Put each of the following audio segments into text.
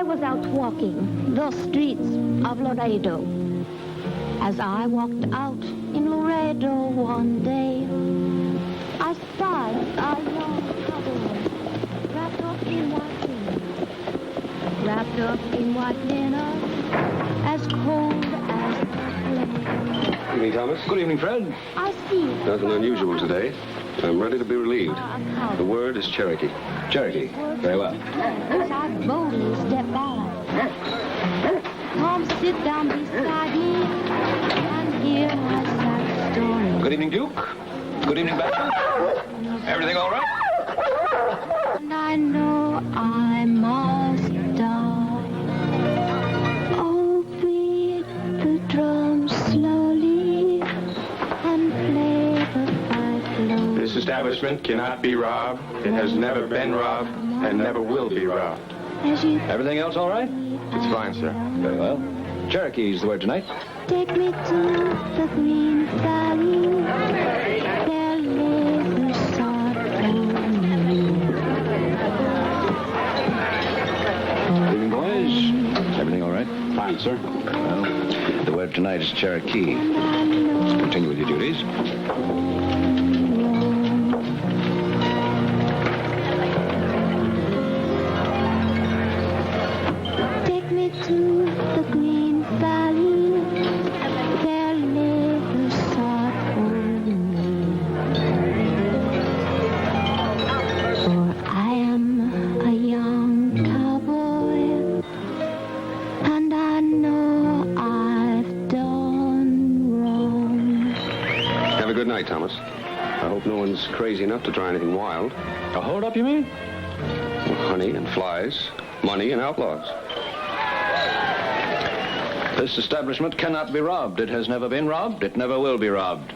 was out walking the streets of Laredo. As I walked out in Laredo one day, I spied a young cowboy wrapped up in white linen, as cold as the flame. Good evening, Thomas. Good evening, Fred. I see. Nothing unusual today. I'm ready to be relieved. The word is Cherokee. Cherokee. Very well. As I boldly step by, come sit down beside me and hear my sad story. Good evening, Duke. Good evening, Bachelor. Everything all right? And I know I must die. Oh, beat the drums slowly and play the fife low. This establishment cannot be robbed. It has never been robbed and never will be robbed. Everything else all right? It's fine, sir. Very well. Cherokee's the word tonight. Take me to the green valley. There lives the sorrowful Good evening, boys. Everything all right? Fine, sir. Well, the word tonight is Cherokee. Let's continue with your duties. Take me to the green valley. There lives the sorrowful For I am a young cowboy, and I know I've done wrong. Have a good night, Thomas. I hope no one's crazy enough to try anything wild. A hold-up, you mean? Well, honey and flies, money and outlaws. This establishment cannot be robbed. It has never been robbed. It never will be robbed.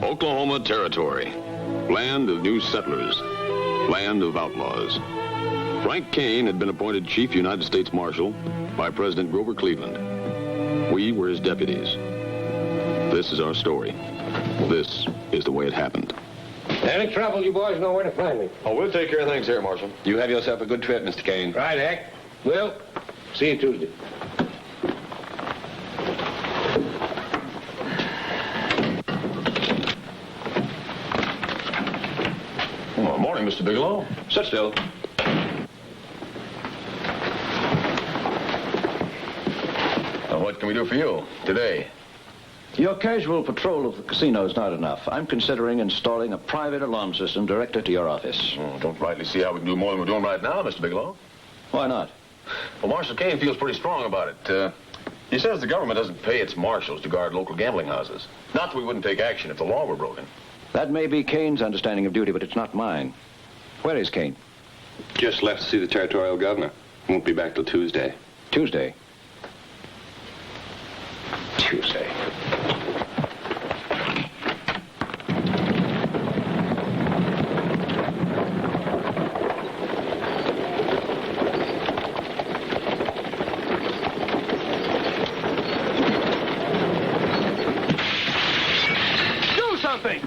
Oklahoma Territory, land of new settlers, land of outlaws. Frank Caine had been appointed Chief United States Marshal by President Grover Cleveland. We were his deputies. This is our story. This is the way it happened. Any trouble, you boys know where to find me. Oh, we'll take care of things here, Marshal. You have yourself a good trip, Mr. Caine. Right, Hack. Well, see you Tuesday. Oh, morning, Mr. Bigelow. Sit still. What can we do for you today? Your casual patrol of the casino is not enough. I'm considering installing a private alarm system directed to your office. Oh, don't rightly see how we can do more than we're doing right now, Mr. Bigelow. Why not? Well, Marshal Caine feels pretty strong about it. He says the government doesn't pay its marshals to guard local gambling houses. Not that we wouldn't take action if the law were broken. That may be Caine's understanding of duty, but it's not mine. Where is Caine? Just left to see the territorial governor. Won't be back till Tuesday. Tuesday. Tuesday. Do something!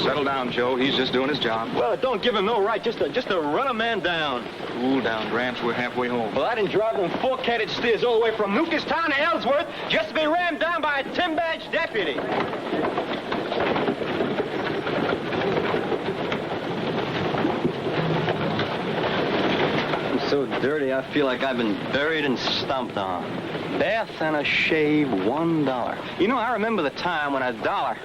Settle down, Joe. He's just doing his job. Well, don't give him no right just to run a man down. Cool down, Gramps. We're halfway home. Well, I didn't drive them full-catted steers all the way from Nucastown to Ellsworth just to be rammed down by a tin-badged deputy. I'm so dirty, I feel like I've been buried and stomped on. Death and a shave, $1. You know, I remember the time when a dollar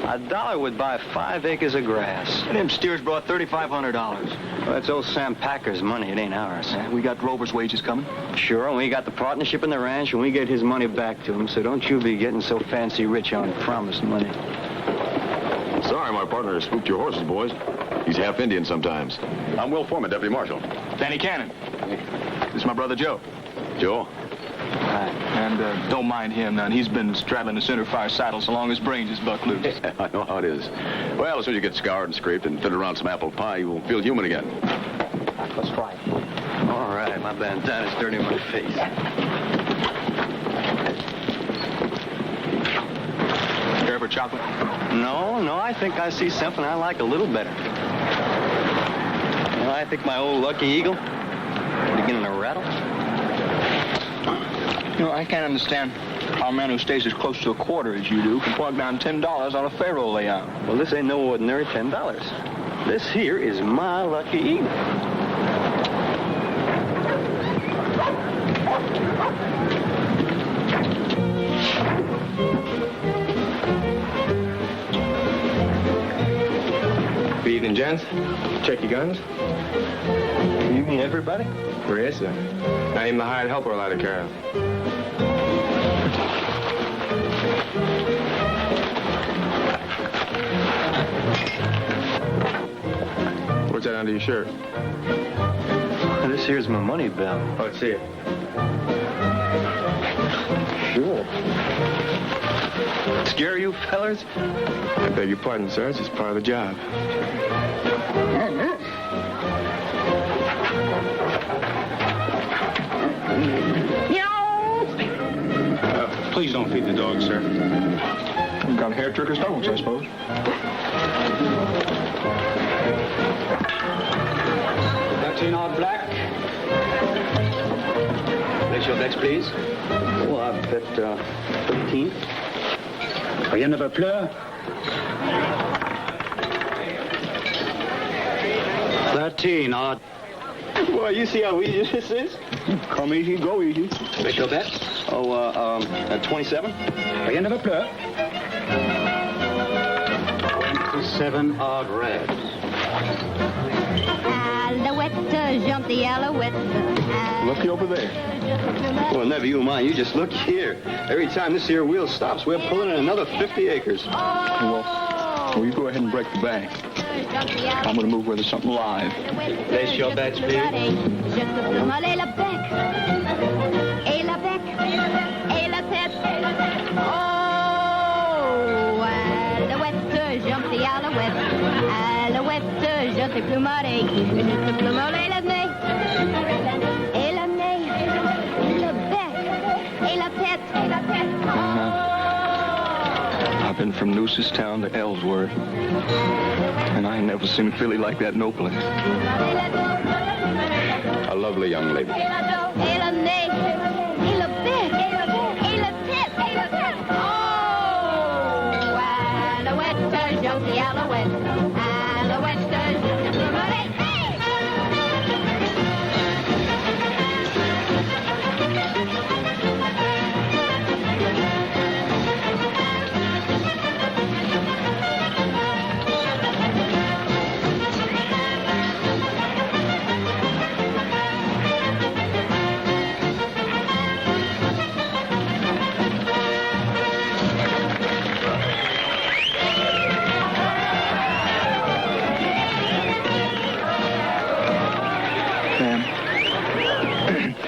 $1 would buy 5 acres of grass. And them steers brought $3,500. Well, that's old Sam Packer's money. It ain't ours. We got Rover's wages coming. Sure, and we got the partnership in the ranch, and we get his money back to him. So don't you be getting so fancy rich on promised money. Sorry my partner spooked your horses, boys. He's half Indian sometimes. I'm Will Foreman, Deputy Marshal. Danny Cannon. This is my brother Joe. Joe? Hi. And don't mind him, none. He's been straddling the center fire saddle so long his brains is buck loose. Yeah, I know how it is. Well, as soon as you get scoured and scraped and fit around some apple pie, you will feel human again. Let's try it. All right, my bandana's dirty in my face. Care for chocolate? No, I think I see something I like a little better. You know, I think my old Lucky Eagle is beginning to rattle. You know, I can't understand how a man who stays as close to a quarter as you do can plug down $10 on a faro layout. Well, this ain't no ordinary $10. This here is my Lucky Eagle. Good evening, gents. Check your guns. You mean everybody? Yes, sir. Not even the hired helper allowed to carry them. What's that under your shirt? This here's my money belt. Oh, let's see it. Sure. Scare you fellers? I beg your pardon, sir. It's just part of the job. Please don't feed the dog, sir. You've got hair trigger stones, I suppose. 13 odd black. Place your bets, please. Oh, I bet 13. Rien ne va pleurer. 13 odd. Boy, you see how easy this is? Come easy, go easy. Place your bets. 27? Rien ne va pleurer. 27 odd red. Alouette, jump the alouette. Looky over there. Well, never you mind. You just look here. Every time this here wheel stops, we're pulling in another 50 acres. Well, you go ahead and break the bank. I'm going to move where there's something live. Place your bets, please. Jump the alouette, alouette, je te plumerai, je te plumerai le nez, et le nez, le bec, et la tête, et la tête. I've been from Noosestown to Ellsworth, and I ain't never seen Philly like that no place. A lovely young lady. Et le nez, et le bec, et la tête, et la tête. Jump the alouette, alouette, jump the plumerai.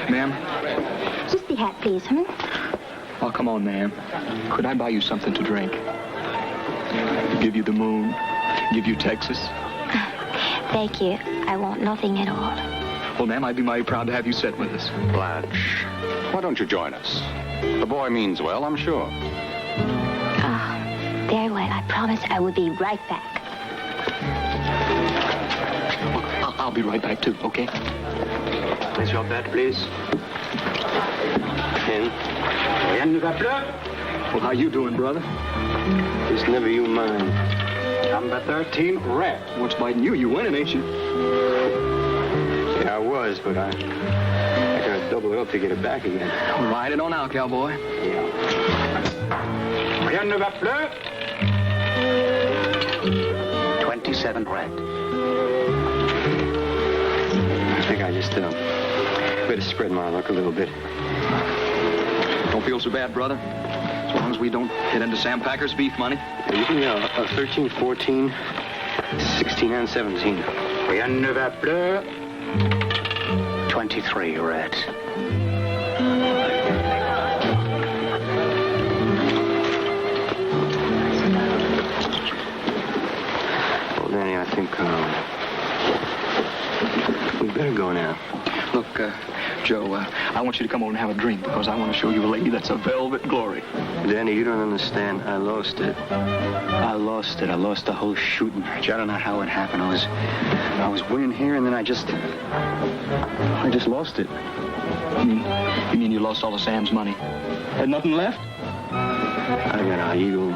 Ma'am? Just the hat, please, huh? Oh, come on, ma'am. Could I buy you something to drink? Give you the moon? Give you Texas? Thank you. I want nothing at all. Well, ma'am, I'd be mighty proud to have you sit with us. Blanche, why don't you join us? The boy means well, I'm sure. Very well. I promise I will be right back. I'll be right back, too, okay? Place your bet, please. And rien ne va pleurer. Well, how you doing, brother? Just never you mind. Number 13 red. What's biting you? You winning, ain't you? Yeah, I was, but I gotta double it up to get it back again. Well, ride it on out, cowboy. Rien ne va pleurer. 57 red. I think I just better spread my luck a little bit. Don't feel so bad, brother. As long as we don't get into Sam Packer's beef money. You can 13, 14, 16, and 17. Rien ne va plus. 23 red. Well, Danny, I think we better go now. Look, Joe, I want you to come over and have a drink because I want to show you a lady that's a velvet glory. Danny, you don't understand. I lost it. I lost the whole shooting match. I don't know how it happened. I was winning here, and then I just lost it. You mean you lost all of Sam's money? Had nothing left? I got our eagle.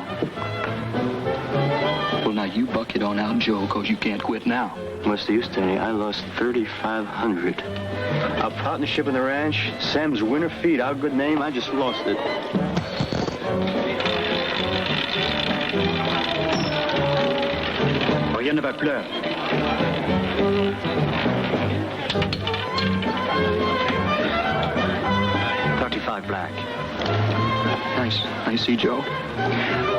Well, now you buck it on out, Joe, because you can't quit now. What's the use, Danny? I lost $3,500. Our partnership in the ranch, Sam's winter feed, our good name, I just lost it. Rien ne va plus. $35 black. Nice. I see, Joe.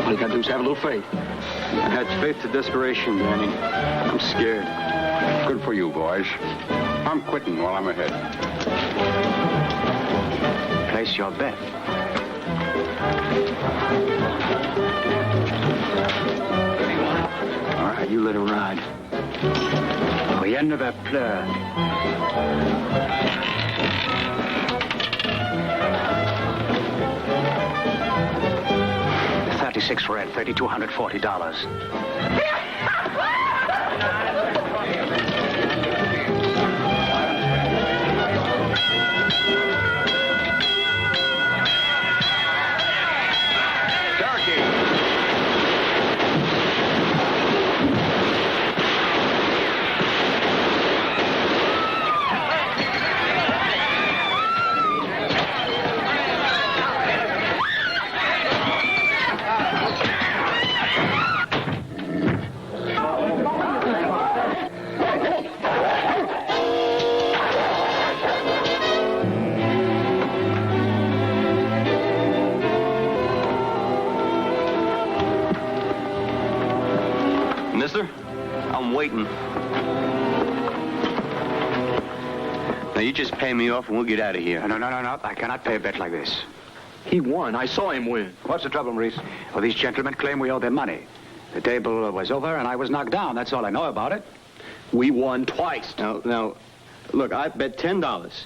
All you got to do is have a little faith. I had faith to desperation, Danny. I'm scared. Good for you, boys. I'm quitting while I'm ahead. Place your bet. All right, you let it ride. Rien ne va plus. $36 red, $3,240. Mister, I'm waiting. Now, you just pay me off and we'll get out of here. No. I cannot pay a bet like this. He won. I saw him win. What's the trouble, Maurice? Well, these gentlemen claim we owe them money. The table was over and I was knocked down. That's all I know about it. We won twice. Now, look, I bet $10,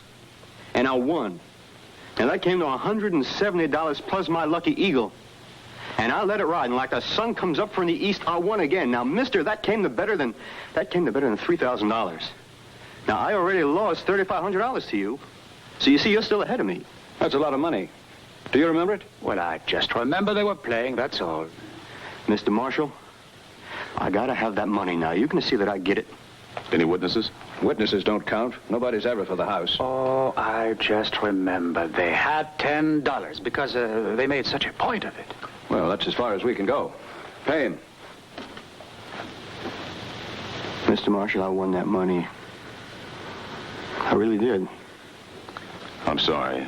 and I won. And that came to $170 plus my lucky eagle. And I let it ride, and like the sun comes up from the east, I won again. Now, mister, that came to better than $3,000. Now, I already lost $3,500 to you. So you see, you're still ahead of me. That's a lot of money. Do you remember it? Well, I just remember they were playing, that's all. Mr. Marshal, I gotta have that money now. You're gonna see that I get it. Any witnesses? Witnesses don't count. Nobody's ever for the house. Oh, I just remember they had $10 because they made such a point of it. Well, that's as far as we can go. Pay him. Mr. Marshal, I won that money. I really did. I'm sorry.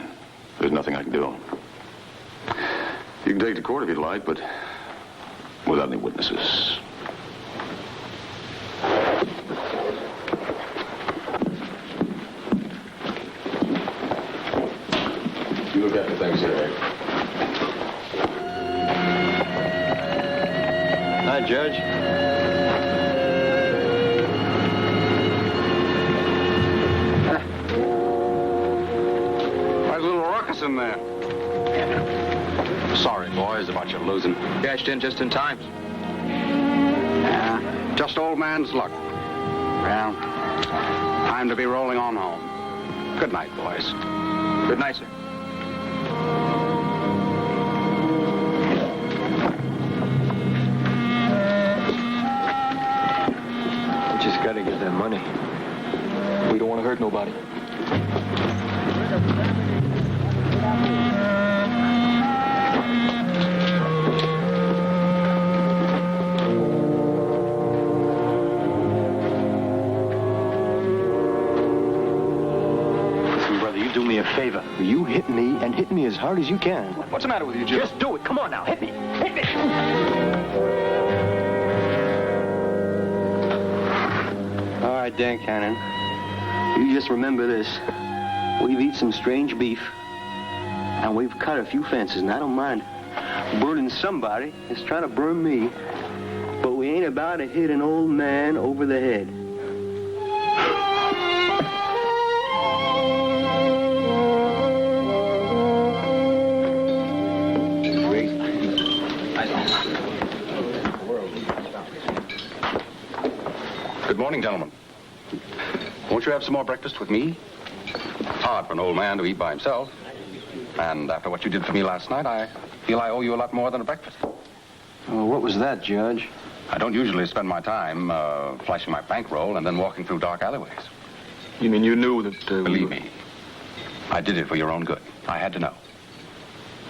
There's nothing I can do. You can take it to court if you'd like, but without any witnesses. You look after things here, eh? Hi, Judge. There's a little ruckus in there. Sorry, boys, about you losing. Cashed in just in time. Yeah, just old man's luck. Well, time to be rolling on home. Good night, boys. Good night, sir. Just gotta get that money. We don't want to hurt nobody. me a favor. You hit me and hit me as hard as you can. What's the matter with you, Jim? Just do it. Come on now. Hit me. Hit me. All right, Dan Cannon. You just remember this. We've eaten some strange beef, and we've cut a few fences, and I don't mind burning somebody that's trying to burn me. But we ain't about to hit an old man over the head. Good morning, gentlemen. Won't you have some more breakfast with me? Hard for an old man to eat by himself. And after what you did for me last night, I feel I owe you a lot more than a breakfast. Well, what was that, Judge? I don't usually spend my time flashing my bankroll and then walking through dark alleyways. You mean you knew that... Believe me, I did it for your own good. I had to know.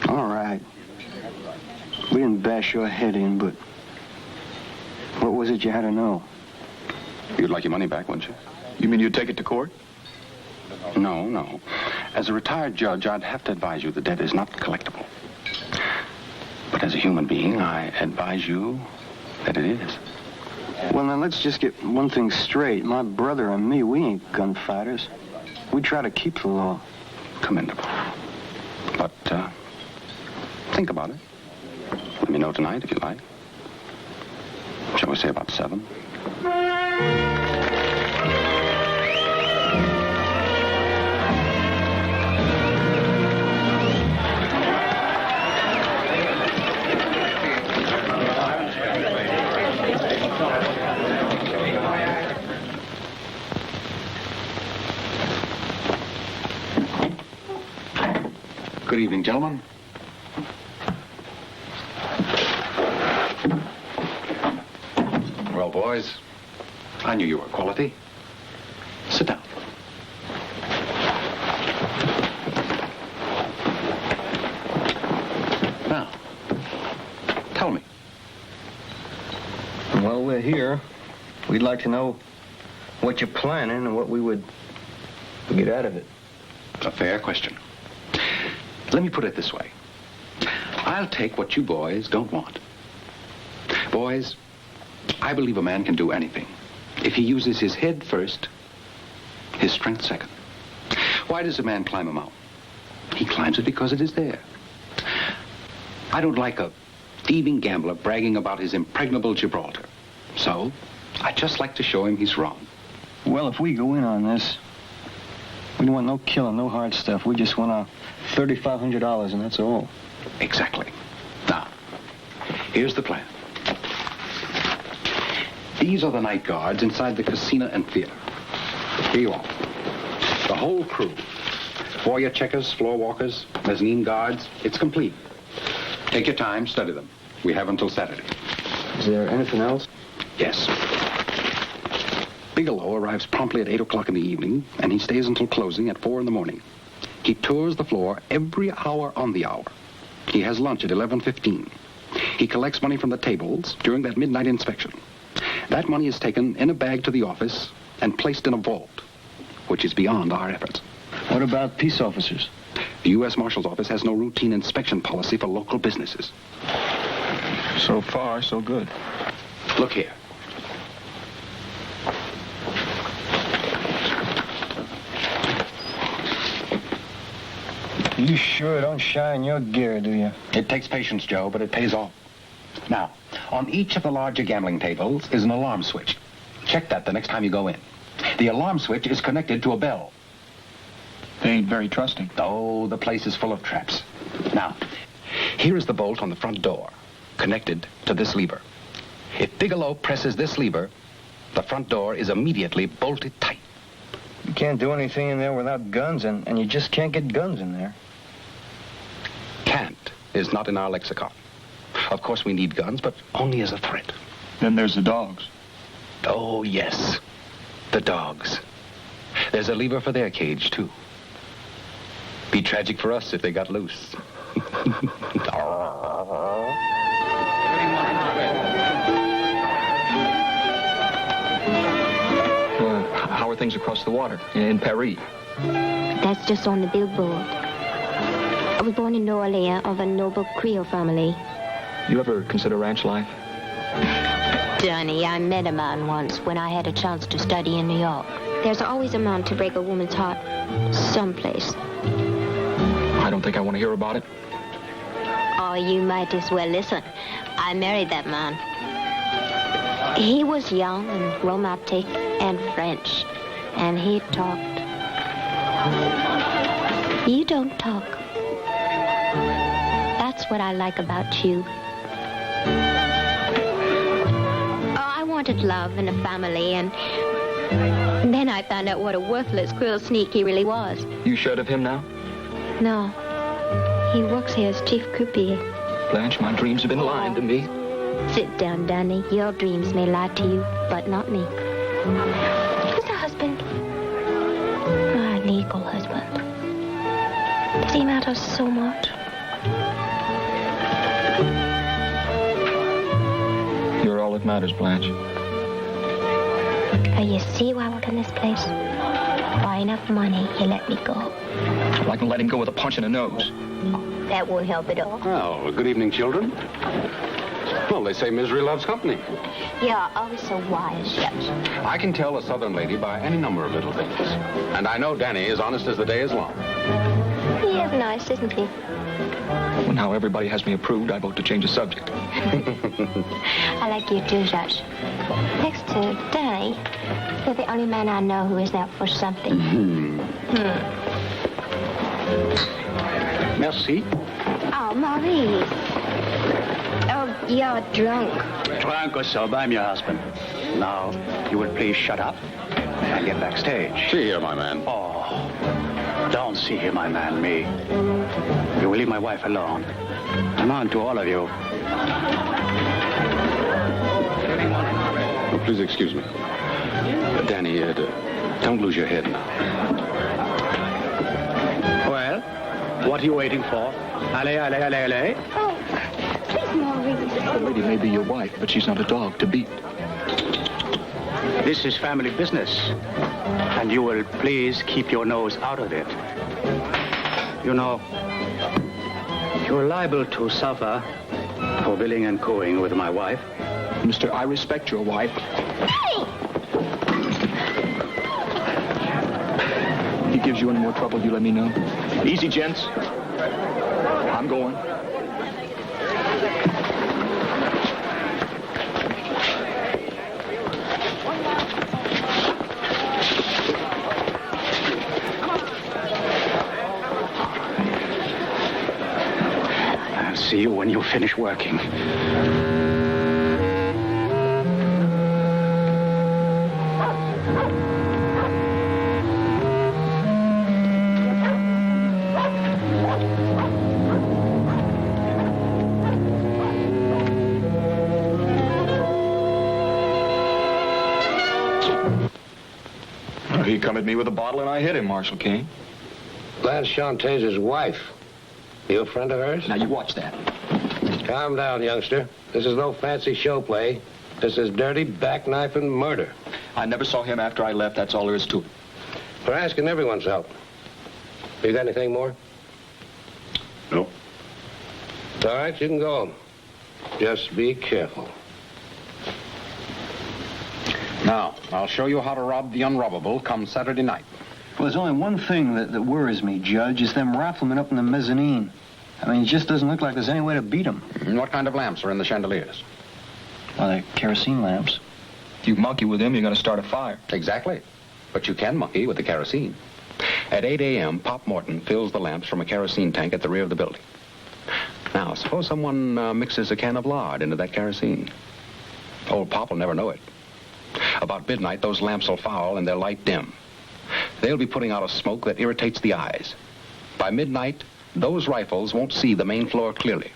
All right. We didn't bash your head in, but what was it you had to know? You'd like your money back, wouldn't you? You mean you'd take it to court? No. As a retired judge, I'd have to advise you the debt is not collectible. But as a human being, I advise you that it is. Well, now, let's just get one thing straight. My brother and me, we ain't gunfighters. We try to keep the law. Commendable. But, think about it. Let me know tonight, if you like. Shall we say about 7? Good evening, gentlemen. Well, boys, I knew you were quality. Sit down. Now, tell me. Well, we're here. We'd like to know what you're planning and what we would get out of it. A fair question. Let me put it this way. I'll take what you boys don't want. Boys, I believe a man can do anything if he uses his head first, his strength second. Why does a man climb a mountain? He climbs it because it is there. I don't like a thieving gambler bragging about his impregnable Gibraltar. So, I just like to show him he's wrong. Well, if we go in on this, we don't want no killing, no hard stuff. We just want our $3,500, and that's all. Exactly. Now, here's the plan. These are the night guards inside the casino and theater. Here you are. The whole crew. Foyer checkers, floor walkers, mezzanine guards. It's complete. Take your time, study them. We have until Saturday. Is there anything else? Yes. Bigelow arrives promptly at 8 o'clock in the evening, and he stays until closing at 4 in the morning. He tours the floor every hour on the hour. He has lunch at 11:15. He collects money from the tables during that midnight inspection. That money is taken in a bag to the office and placed in a vault, which is beyond our efforts. What about peace officers? The U.S. Marshal's office has no routine inspection policy for local businesses. So far, so good. Look here. You sure don't shine your gear, do you? It takes patience, Joe, but it pays off. Now, on each of the larger gambling tables is an alarm switch. Check that the next time you go in. The alarm switch is connected to a bell. They ain't very trusting. Oh, the place is full of traps. Now, here is the bolt on the front door, connected to this lever. If Bigelow presses this lever, the front door is immediately bolted tight. You can't do anything in there without guns, and you just can't get guns in there. Can't is not in our lexicon. Of course, we need guns, but only as a threat. Then there's the dogs. Oh, yes. The dogs. There's a lever for their cage, too. Be tragic for us if they got loose. How are things across the water in Paris? That's just on the billboard. I was born in New Orleans of a noble Creole family. You ever consider ranch life? Johnny, I met a man once when I had a chance to study in New York. There's always a man to break a woman's heart someplace. I don't think I want to hear about it. Oh, you might as well listen. I married that man. He was young and romantic and French, and he talked. You don't talk. That's what I like about you. Oh, I wanted love and a family, and then I found out what a worthless, cruel sneak he really was. You short of him now? No. He works here as chief croupier. Blanche, my dreams have been lying to me. Sit down, Danny. Your dreams may lie to you, but not me. Who's the husband? My legal husband. Does he matter so much? You're all that matters, Blanche. You see why I work in this place? By enough money, he let me go. Well, I can let him go with a punch in the nose. That won't help at all. Well, good evening, children. Well, they say misery loves company. You're always so wise, yet. I can tell a southern lady by any number of little things. And I know Danny is honest as the day is long. He is nice, isn't he? Well, now everybody has me approved, I vote to change the subject. I like you too, Judge. Next to Danny, you're the only man I know who is out for something. Merci. Oh, Maurice. Oh, you're drunk. Drunk or sober, I'm your husband. Now, you will please shut up and get backstage. See here, my man. Oh, don't see here, my man, me. You will leave my wife alone. Come on to all of you. Oh, please excuse me. Danny, don't lose your head now. Well, what are you waiting for? Allez, allez, allez, allez. Oh, please, Maurice. The lady may be your wife, but she's not a dog to beat. This is family business, and you will please keep your nose out of it. You know, you're liable to suffer for billing and cooing with my wife. Mister, I respect your wife. Hey! He gives you any more trouble, you let me know. Easy, gents. I'm going. I'll see you when you finish working. He come at me with a bottle and I hit him, Marshal Caine. Blanche Chante's his wife. You a friend of hers? Now, you watch that. Calm down, youngster. This is no fancy show play. This is dirty back-knifing murder. I never saw him after I left. That's all there is to it. We're asking everyone's help. You got anything more? No. All right, you can go. Just be careful. Now, I'll show you how to rob the unrobbable come Saturday night. Well, there's only one thing that worries me, Judge, is them riflemen up in the mezzanine. I mean, it just doesn't look like there's any way to beat them. And what kind of lamps are in the chandeliers? Well, they're kerosene lamps. If you monkey with them, you're going to start a fire. Exactly. But you can monkey with the kerosene. At 8 a.m., Pop Morton fills the lamps from a kerosene tank at the rear of the building. Now, suppose someone mixes a can of lard into that kerosene. Old Pop will never know it. About midnight, those lamps will foul and their light dim. They'll be putting out a smoke that irritates the eyes. By midnight, those rifles won't see the main floor clearly.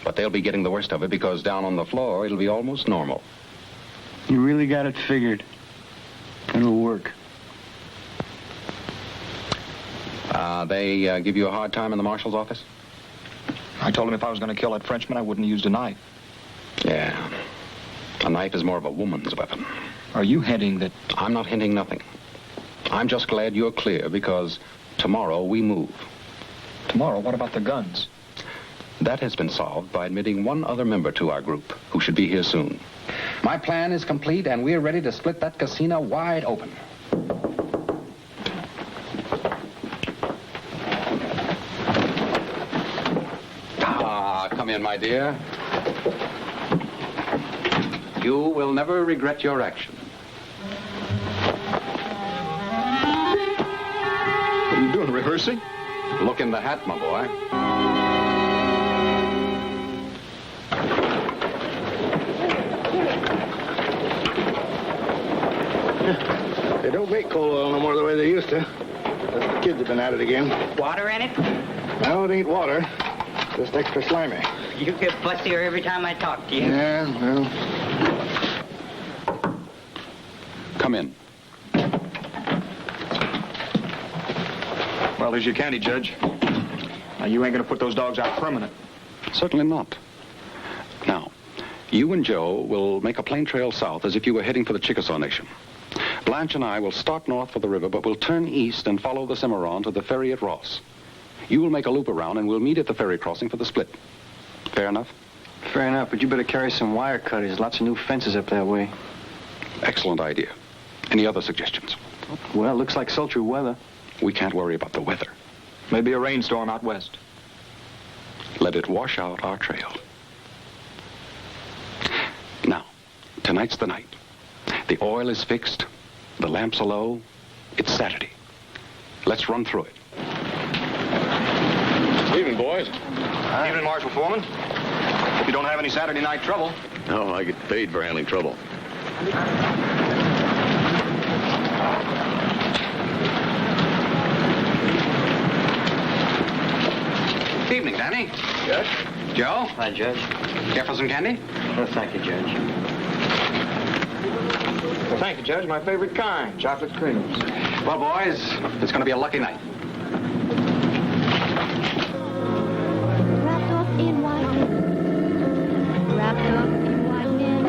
But they'll be getting the worst of it because down on the floor, it'll be almost normal. You really got it figured. It'll work. They give you a hard time in the Marshal's office? I told him if I was going to kill that Frenchman, I wouldn't have used a knife. Yeah. A knife is more of a woman's weapon. Are you hinting that... I'm not hinting nothing. I'm just glad you're clear because Tomorrow we move. Tomorrow, what about the guns? That has been solved by admitting one other member to our group, who should be here soon. My plan is complete, and we're ready to split that casino wide open. Come in, my dear. You will never regret your action. What are you doing, rehearsing? Look in the hat, my boy. They don't make coal oil no more the way they used to. The kids have been at it again. Water in it? No, it ain't water. Just extra slimy. You get fussier every time I talk to you. Yeah, well. Come in. Well, there's your candy, Judge. Now, you ain't gonna put those dogs out permanent. Certainly not. Now, you and Joe will make a plain trail south as if you were heading for the Chickasaw Nation. Blanche and I will start north for the river, but we'll turn east and follow the Cimarron to the ferry at Ross. You will make a loop around, and we'll meet at the ferry crossing for the split. Fair enough? Fair enough, but you better carry some wire cutters. Lots of new fences up that way. Excellent idea. Any other suggestions? Well, looks like sultry weather. We can't worry about the weather. Maybe a rainstorm out west. Let it wash out our trail. Now, tonight's the night. The oil is fixed. The lamps are low. It's Saturday. Let's run through it. Evening, boys. Evening, Marshal Foreman. Hope you don't have any Saturday night trouble. No, I get paid for handling trouble. Good evening, Danny. Judge? Joe? Hi, Judge. Care for some candy? Oh, thank you, Judge. Well, thank you, Judge. My favorite kind, chocolate creams. Well, boys, it's going to be a lucky night. Wrapped up in white linen. Wrapped up in white linen.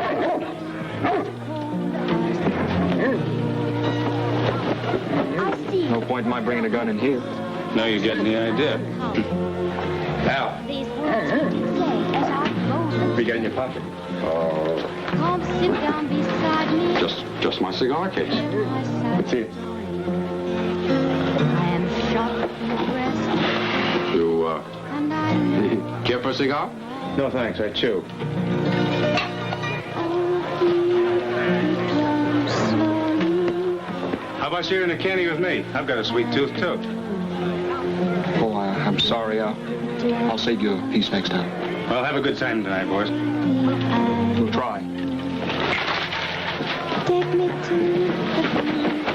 I see. No point in my bringing a gun in here. Now you're getting the idea. Now, These words I did say as I close we got in your pocket. Oh, Come sit down beside me. just my cigar case. Let's see it. I am shot in the breast, You, and I know. care for a cigar? No, thanks. I chew. How about sharing a candy with me? I've got a sweet tooth, too. Oh, I'm sorry. I'll save you a piece next time. Well, have a good time tonight, boys. We'll try. Take me to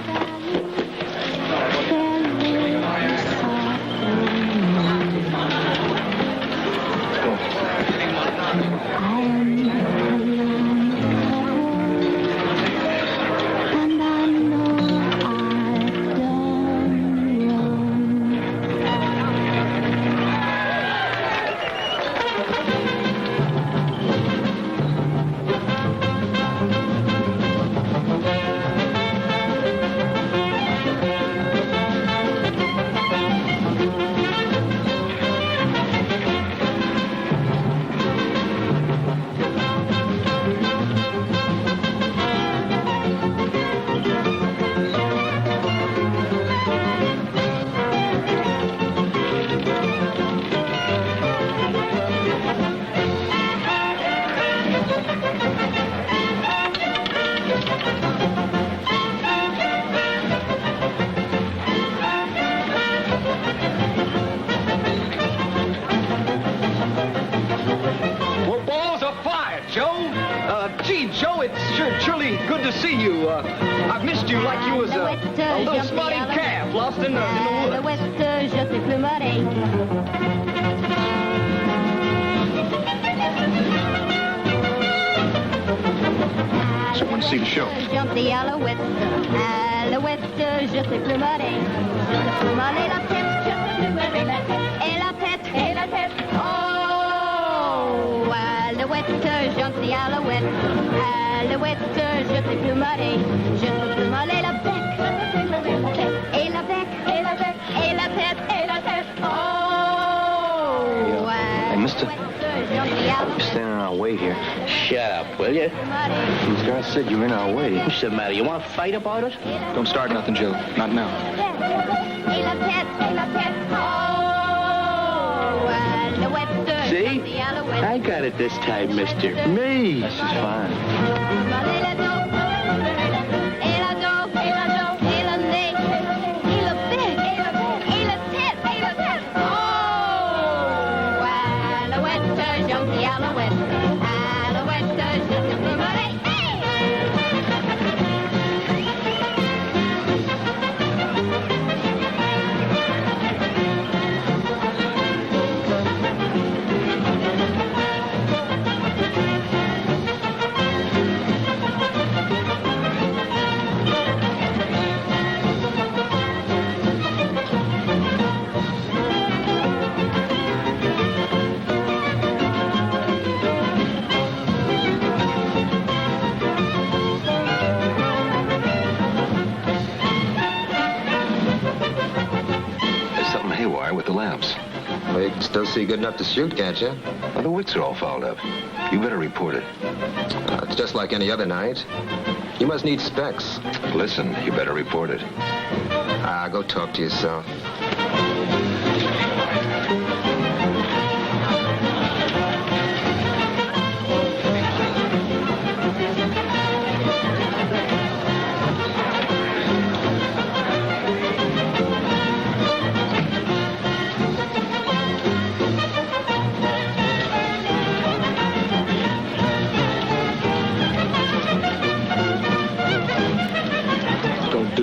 Joe, it's surely good to see you. I've missed you like you was a little spotted calf lost in the woods. So I want to see the show. Jump the alouette, je sais plus marrer. Je sais plus marrer la tête, je sais plus marrer la tête. Et la tête, et la tête. Oh, alouette, jump the alouette. Alouette, je sais plus marrer. Je sais plus marrer la bec. Et la bec, et la bec, et la bec. Et la Mister, you're standing in our way here. Shut up, will you? These guys said you're in our way. What's the matter? You want to fight about it? Don't start nothing, Joe. Not now. See? I got it this time, mister. Me! This is fine. With the lamps. Well, you can still see good enough to shoot, can't you? Well, the wicks are all fouled up. You better report it. It's just like any other night. You must need specs. Listen, you better report it. Go talk to yourself.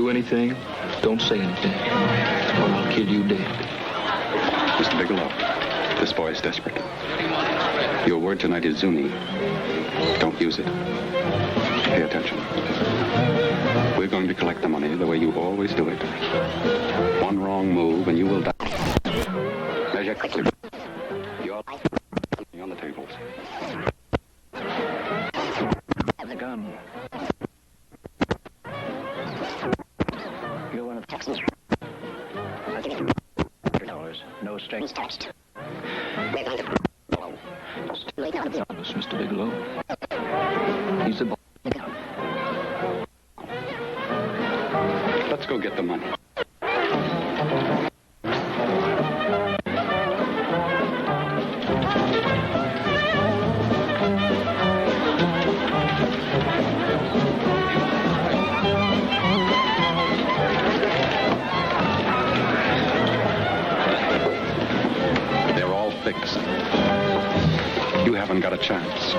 Anything, don't say anything, or I'll kill you dead. Mr. Bigelow, this boy is desperate. Your word tonight is Zuni. Don't use it. Pay attention. We're going to collect the money the way you always do it. One wrong move and you will die. Measure quickly. You're on the tables. The gun. Texas. $100. No strings touched. We're going to Mr. Bigelow. He's a Let's go get the money. Fixed. You haven't got a chance.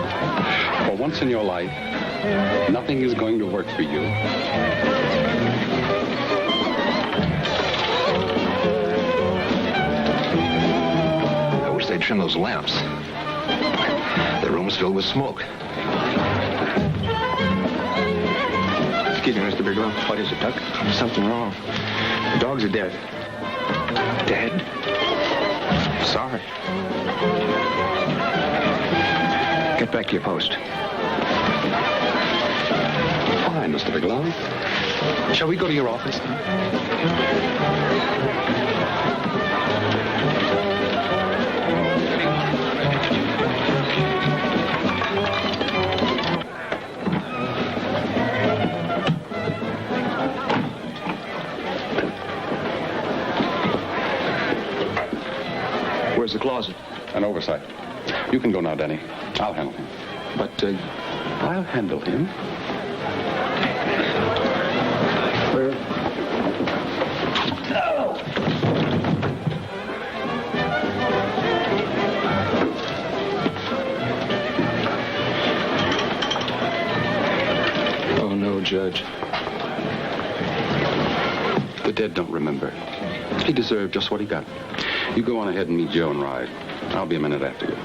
For once in your life, nothing is going to work for you. I wish they'd trim those lamps. The room's filled with smoke. Excuse me, Mr. Bigelow. What is it, Duck? Something wrong. The dogs are dead. dead. Sorry. Get back to your post. Fine, Mr. Bigelow. Shall we go to your office now? Where's the closet? An oversight. You can go now, Denny. I'll handle him. But, I'll handle him. Where? No! Oh, no, Judge. The dead don't remember. He deserved just what he got. You go on ahead and meet Joe and ride. I'll be a minute after you.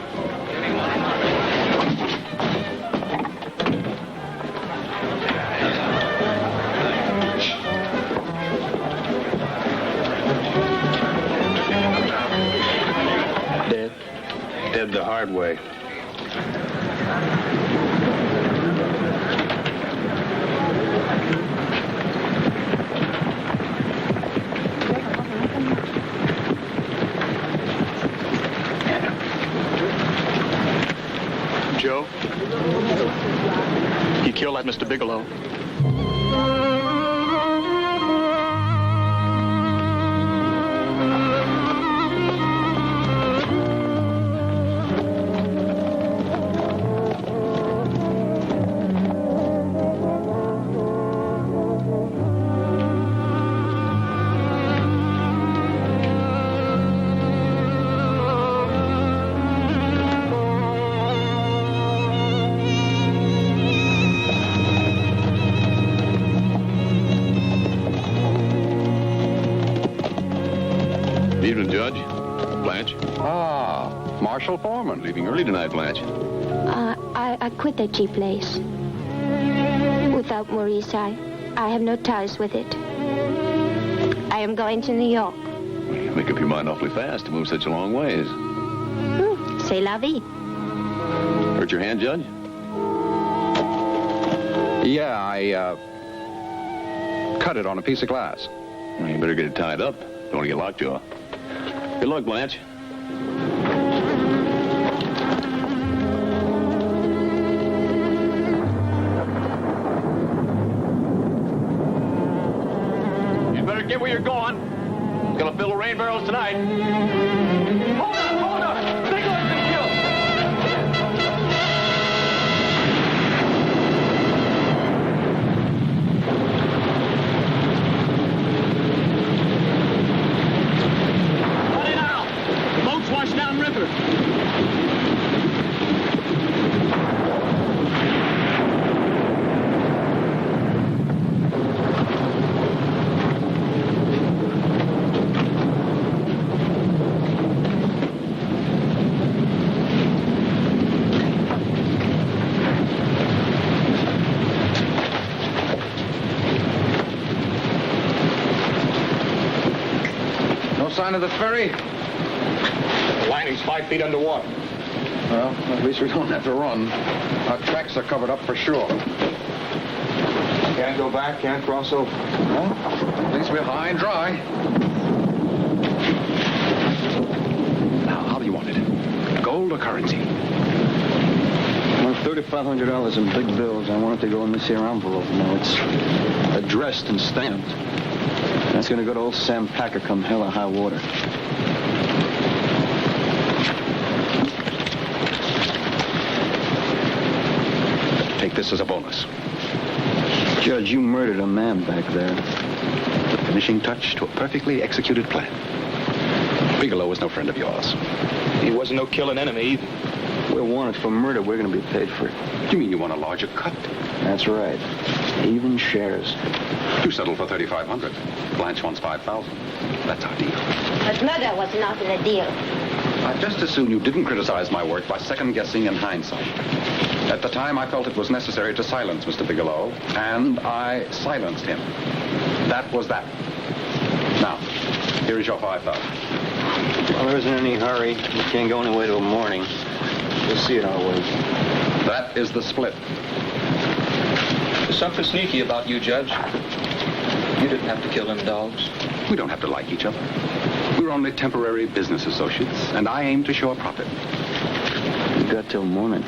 Dead? Dead the hard way. kill that Mr. Bigelow. Evening, Judge. Blanche? Ah, Marshal Foreman. Leaving early tonight, Blanche. I quit that cheap place. Without Maurice, I have no ties with it. I am going to New York. You make up your mind awfully fast to move such a long ways. C'est la vie. Hurt your hand, Judge? Yeah, I cut it on a piece of glass. Well, you better get it tied up. Don't want to get lockjaw. Good luck, Blanche. You better get where you're going. It's gonna fill the rain barrels tonight. Hold on! Bigelow's been killed! Hurry now! The boat's washed downriver. No sign of the ferry? The lining's 5 feet underwater. Well, at least we don't have to run. Our tracks are covered up for sure. Can't go back, can't cross over. Well, at least we're high and dry. Now, how do you want it? Gold or currency? Well, $3,500 in big bills. I want it to go in this here envelope. Now, it's addressed and stamped. That's going to go to old Sam Packer come hell or high water. Take this as a bonus. Judge, you murdered a man back there. The finishing touch to a perfectly executed plan. Bigelow was no friend of yours. He wasn't no killing enemy either. We're wanted for murder. We're going to be paid for it. You mean you want a larger cut? That's right. Even shares. You settled for $3,500. Blanche wants $5,000. That's our deal. But murder was not in the deal. I'd just as soon you didn't criticize my work by second-guessing in hindsight. At the time, I felt it was necessary to silence Mr. Bigelow, and I silenced him. That was that. Now, here is your $5,000. Well, there isn't any hurry. We can't go anywhere till morning. We'll see it our way. That is the split. There's something sneaky about you, Judge. You didn't have to kill them dogs. We don't have to like each other. We're only temporary business associates, and I aim to show a profit. We've got till morning.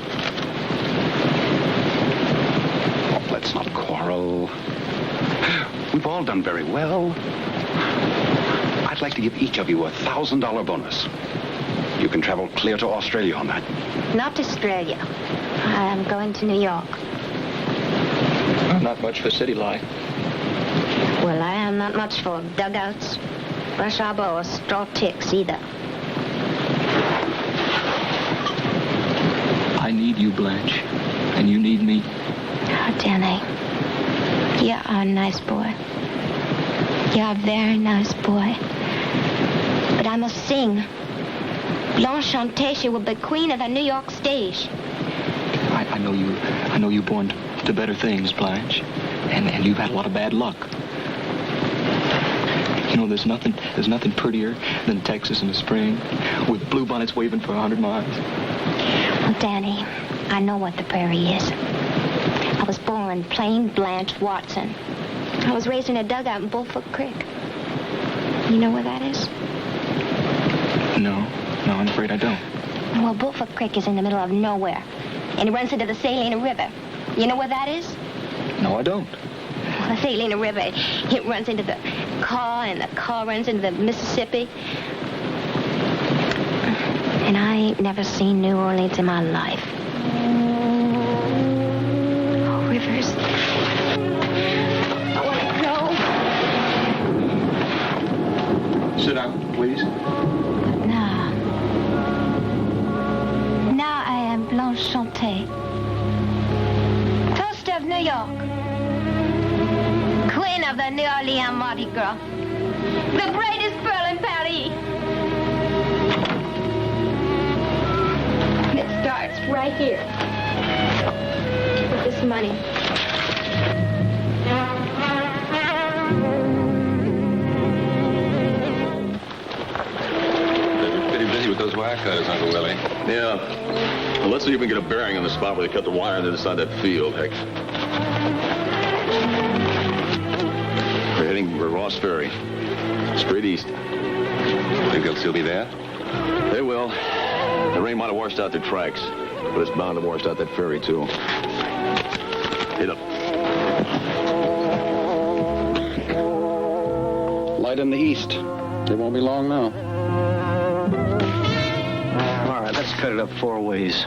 Oh, let's not quarrel. We've all done very well. I'd like to give each of you a $1,000 bonus. You can travel clear to Australia on that. Not Australia. I am going to New York. Not much for city life. Well, I am not much for dugouts, brush arbor, or straw ticks either. I need you, Blanche. And you need me. Oh, Danny. You are a nice boy. You're a very nice boy. But I must sing. Blanche Chante, she will be queen of the New York stage. I know you're born to better things, Blanche. And you've had a lot of bad luck. You know, there's nothing prettier than Texas in the spring with bluebonnets waving for 100 miles. Well, Danny, I know what the prairie is. I was born plain Blanche Watson. I was raised in a dugout in Bullfoot Creek. You know where that is? No, I'm afraid I don't. Well, Bullfoot Creek is in the middle of nowhere, and it runs into the Saline River. You know where that is? No, I don't. The Salina River, it runs into the car, and the car runs into the Mississippi. And I ain't never seen New Orleans in my life. Oh, rivers. I want to go. Sit down, please. Now I am Blanche Chante. Toast of New York. Queen of the New Orleans Mardi Gras. The greatest pearl in Paris. It starts right here. With this money. They're pretty busy with those wire cutters, Uncle Willie. Yeah. Well, let's see if we can get a bearing on the spot where they cut the wire on the other side of that field, Heck. We're heading for Ross Ferry. Straight east. Think they'll still be there? They will. The rain might have washed out their tracks, but it's bound to wash out that ferry, too. Hit up. Light in the east. It won't be long now. All right, let's cut it up 4 ways.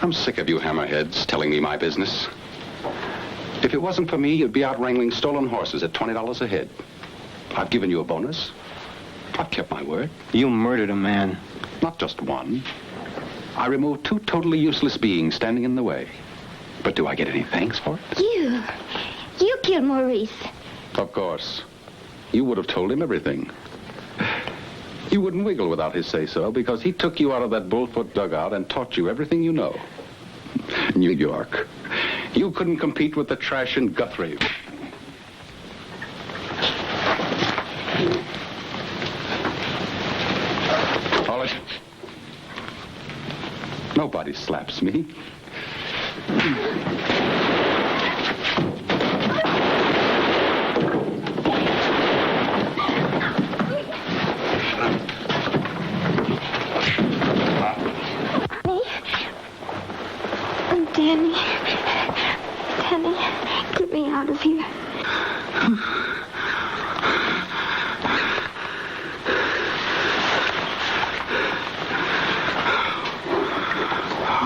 I'm sick of you hammerheads telling me my business. If it wasn't for me, you'd be out wrangling stolen horses at $20 a head. I've given you a bonus. I've kept my word. You murdered a man. Not just one. I removed 2 totally useless beings standing in the way. But do I get any thanks for it? You killed Maurice. Of course. You would have told him everything. You wouldn't wiggle without his say-so, because he took you out of that bullfoot dugout and taught you everything you know. New York. You couldn't compete with the trash in Guthrie. Polish. Nobody slaps me. Danny, get me out of here.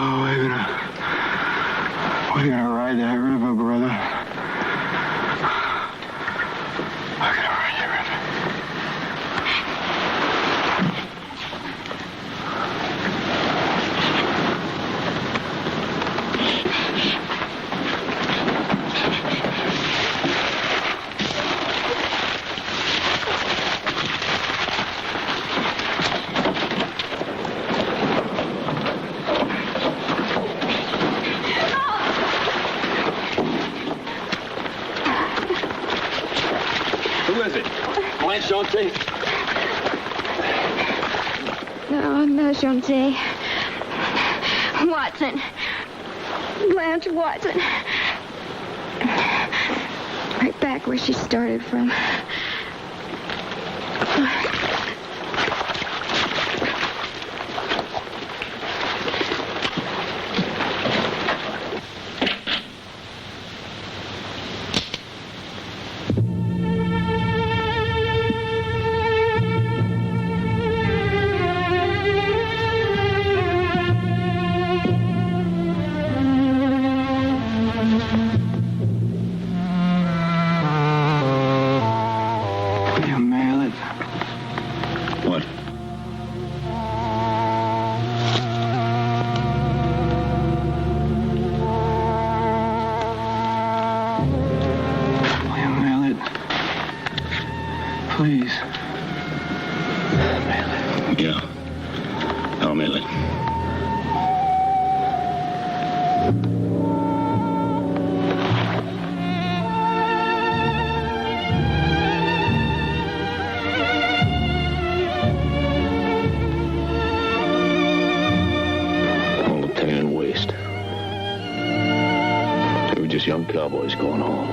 Oh, we're gonna ride that river, brother. We're gonna ride that river. Chante? No, Chante. Watson. Blanche Watson. Right back where she started from. Please. Yeah. I'll mail it. All the pain and waste. We were just young cowboys going home.